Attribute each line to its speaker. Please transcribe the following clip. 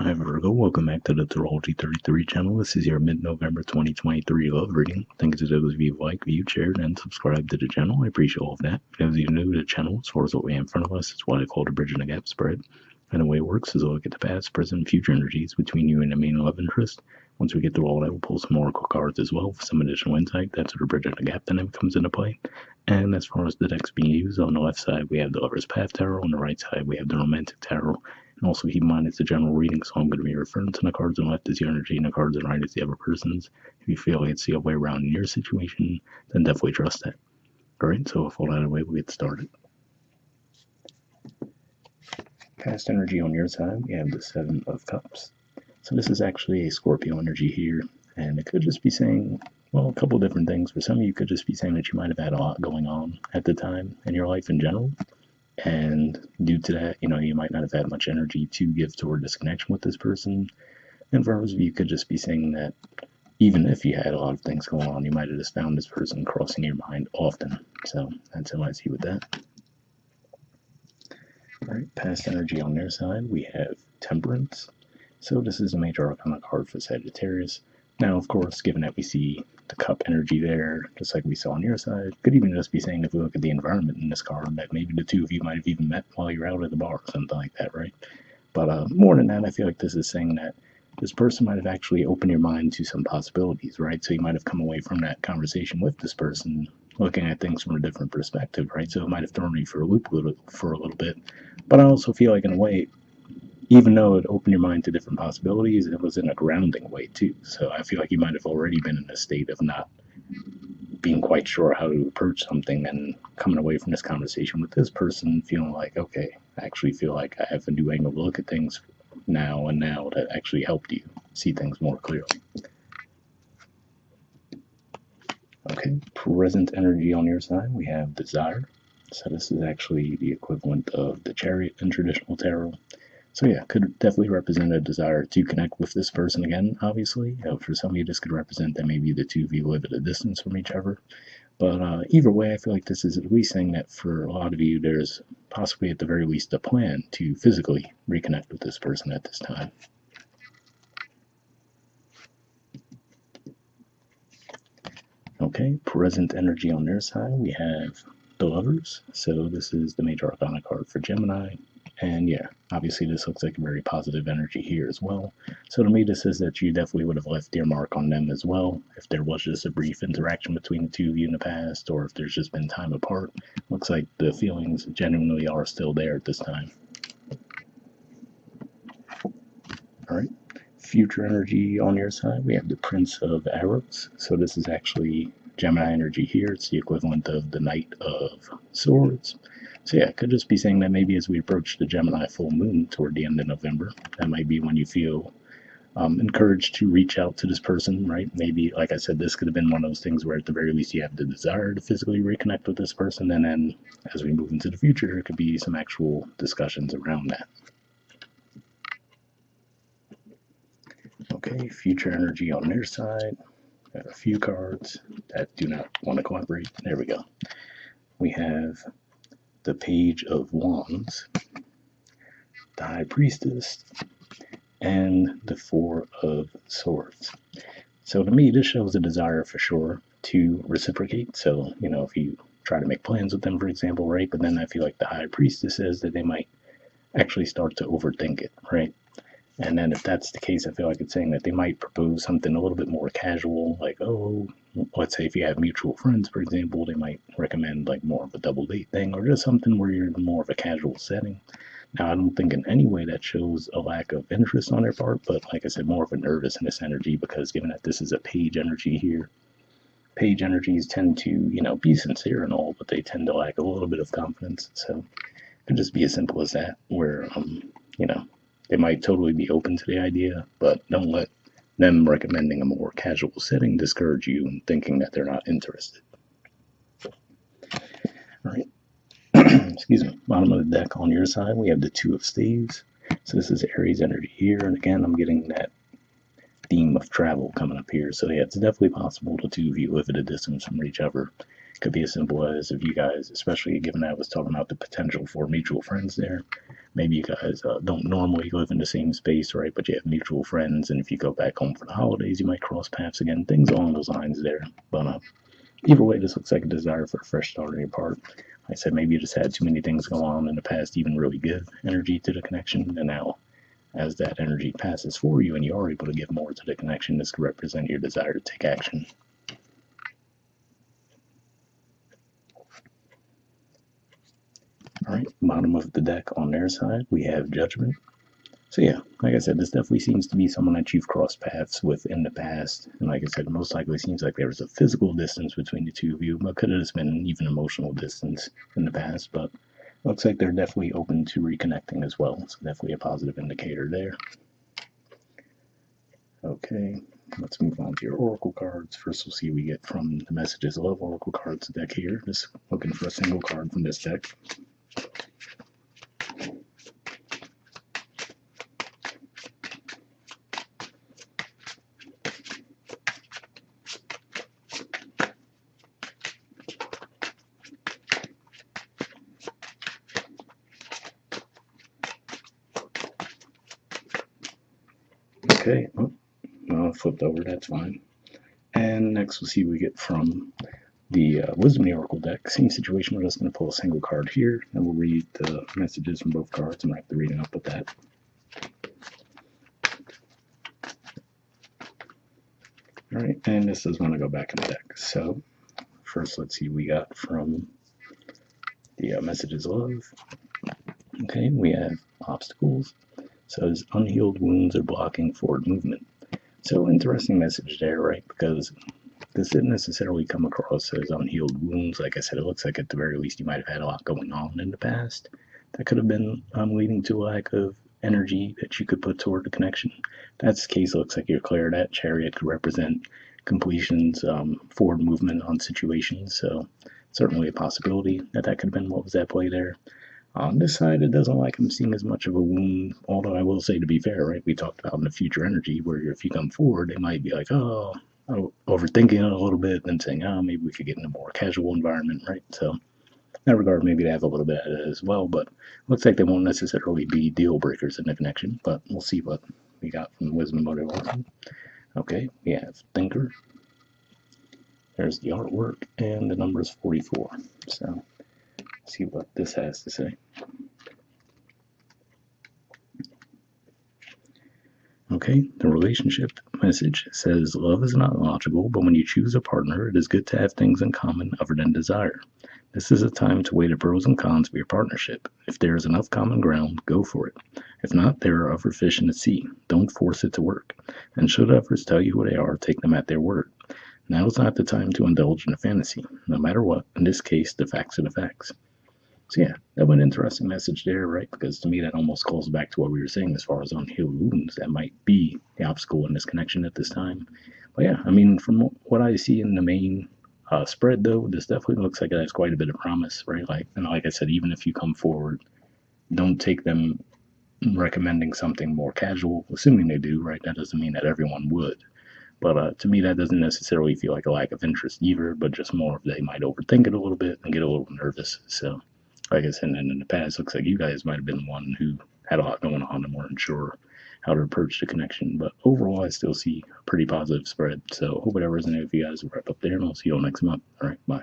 Speaker 1: Hi Virgo, welcome back to the Astrology 33 channel. This is your mid-November 2023 love reading. Thank you to those of you who like, viewed, shared, and subscribed to the channel. I appreciate all of that. If those of you new to the channel, as far as what we have in front of us, it's what I call the bridge and the gap spread. And the way it works is I'll look at the past, present, and future energies between you and the main love interest. Once we get through all that, we'll pull some oracle cards as well for some additional insight. That's where the bridge and the gap dynamic comes into play. And as far as the decks being used, on the left side we have the Lover's Path Tarot, on the right side we have the Romantic Tarot. And also keep in mind it's a general reading, so I'm going to be referring to the cards on the left as your energy and the cards on the right as the other person's. If you feel like it's the other way around in your situation, then definitely trust that. Alright, so with all that out of the way, we'll get started. Past energy on your side, we have the Seven of Cups. So this is actually a Scorpio energy here, and it could just be saying, well, a couple different things. For some of you, it could just be saying that you might have had a lot going on at the time in your life in general. And due to that, you might not have had much energy to give toward this connection with this person. And for others of you, could just be saying that even if you had a lot of things going on, you might have just found this person crossing your mind often. So that's how I see with that. All right, past energy on their side, we have Temperance. So this is a major arcana card for Sagittarius. Now, of course, given that we see the cup energy there, just like we saw on your side, could even just be saying, if we look at the environment in this card, that maybe the two of you might have even met while you're out at the bar or something like that, right? But more than that, I feel like this is saying that this person might have actually opened your mind to some possibilities, right? So you might have come away from that conversation with this person looking at things from a different perspective, right? So it might have thrown you for a loop for a little bit. But I also feel like, in a way, even though it opened your mind to different possibilities, it was in a grounding way too. So I feel like you might have already been in a state of not being quite sure how to approach something, and coming away from this conversation with this person feeling like, okay, I actually feel like I have a new angle to look at things now that actually helped you see things more clearly. Okay, present energy on your side, we have Desire. So this is actually the equivalent of the Chariot in traditional tarot. So yeah, could definitely represent a desire to connect with this person again, obviously. For some of you, this could represent that maybe the two of you live at a distance from each other. But either way, I feel like this is at least saying that for a lot of you, there's possibly at the very least a plan to physically reconnect with this person at this time. Okay, present energy on their side, we have the Lovers. So this is the major arcana card for Gemini. And yeah, obviously this looks like a very positive energy here as well. So to me, this says that you definitely would have left your mark on them as well. If there was just a brief interaction between the two of you in the past, or if there's just been time apart, looks like the feelings genuinely are still there at this time. All right. Future energy on your side, we have the Prince of Arrows. So this is actually Gemini energy here. It's the equivalent of the Knight of Swords. So yeah, it could just be saying that maybe as we approach the Gemini full moon toward the end of November, that might be when you feel encouraged to reach out to this person, right? Maybe, like I said, this could have been one of those things where at the very least you have the desire to physically reconnect with this person, and then as we move into the future, there could be some actual discussions around that. Okay, future energy on their side. Got a few cards that do not want to cooperate. There we go. We have the Page of Wands, the High Priestess, and the Four of Swords. So to me, this shows a desire for sure to reciprocate. So, if you try to make plans with them, for example, right? But then I feel like the High Priestess says that they might actually start to overthink it, right? And then if that's the case, I feel like it's saying that they might propose something a little bit more casual, like, oh, let's say if you have mutual friends, for example, they might recommend like more of a double date thing, or just something where you're in more of a casual setting. Now, I don't think in any way that shows a lack of interest on their part, but like I said, more of a nervousness energy, because given that this is a page energy here, page energies tend to, be sincere and all, but they tend to lack a little bit of confidence. So it could just be as simple as that, where, they might totally be open to the idea, but don't let them recommending a more casual setting discourage you in thinking that they're not interested. All right. Excuse me. Bottom of the deck on your side, we have the Two of Staves. So this is Aries energy here, and again, I'm getting that theme of travel coming up here. So yeah, it's definitely possible the two of you live at a distance from each other. Could be as simple as if you guys, especially given that I was talking about the potential for mutual friends there, maybe you guys don't normally live in the same space, right? But you have mutual friends, and if you go back home for the holidays, you might cross paths again. Things along those lines there. But either way, this looks like a desire for a fresh start on your part. I said maybe you just had too many things go on in the past to even really give energy to the connection, and now as that energy passes for you and you are able to give more to the connection, this could represent your desire to take action. All right, bottom of the deck on their side, we have Judgment. So yeah, like I said, this definitely seems to be someone that you've crossed paths with in the past. And like I said, most likely seems like there was a physical distance between the two of you, but could have just been even emotional distance in the past. But looks like they're definitely open to reconnecting as well. So definitely a positive indicator there. Okay, let's move on to your oracle cards. First, we'll see what we get from the Messages of Love oracle cards deck here. Just looking for a single card from this deck. Okay, flipped over, that's fine. And next we'll see what we get from the Wisdom Oracle deck. Same situation, we're just going to pull a single card here, and we'll read the messages from both cards and wrap the reading up with that. Alright, and this is going to go back in the deck. So, first let's see what we got from the Messages of Love. Okay, we have obstacles. So, as unhealed wounds are blocking forward movement. So, interesting message there, right? Because this didn't necessarily come across as unhealed wounds. Like I said, it looks like at the very least you might have had a lot going on in the past that could have been leading to a lack of energy that you could put toward the connection. That's the case. It looks like you're clear. That Chariot could represent completions, forward movement on situations. So certainly a possibility that that could have been what was at play there. On this side, it doesn't like I'm seeing as much of a wound, although I will say, to be fair, right, we talked about in the future energy, where if you come forward, they might be like, oh, overthinking it a little bit, then saying, oh, maybe we could get in a more casual environment, right? So, in that regard, maybe they have a little bit of it as well, but looks like they won't necessarily be deal breakers in the connection, but we'll see what we got from the Wisdom Motive Oracle. Okay, we have Thinker. There's the artwork, and the number is 44. So, see what this has to say. Okay, the relationship message says love is not logical, but when you choose a partner, it is good to have things in common other than desire. This is a time to weigh the pros and cons of your partnership. If there is enough common ground, go for it. If not, there are other fish in the sea. Don't force it to work. And should others tell you who they are, take them at their word. Now is not the time to indulge in a fantasy. No matter what, in this case, the facts are the facts. So yeah, that was an interesting message there, right? Because to me, that almost calls back to what we were saying as far as unhealed wounds. That might be the obstacle in this connection at this time. But yeah, I mean, from what I see in the main spread, though, this definitely looks like it has quite a bit of promise, right? Like, and like I said, even if you come forward, don't take them recommending something more casual, assuming they do, right? That doesn't mean that everyone would. But to me, that doesn't necessarily feel like a lack of interest either, but just more of they might overthink it a little bit and get a little nervous. So, like I said, and in the past, looks like you guys might have been the one who had a lot going on and weren't sure how to approach the connection. But overall, I still see a pretty positive spread. So, hope whatever resonated with you guys will wrap up there, and I'll see you all next month. All right, bye.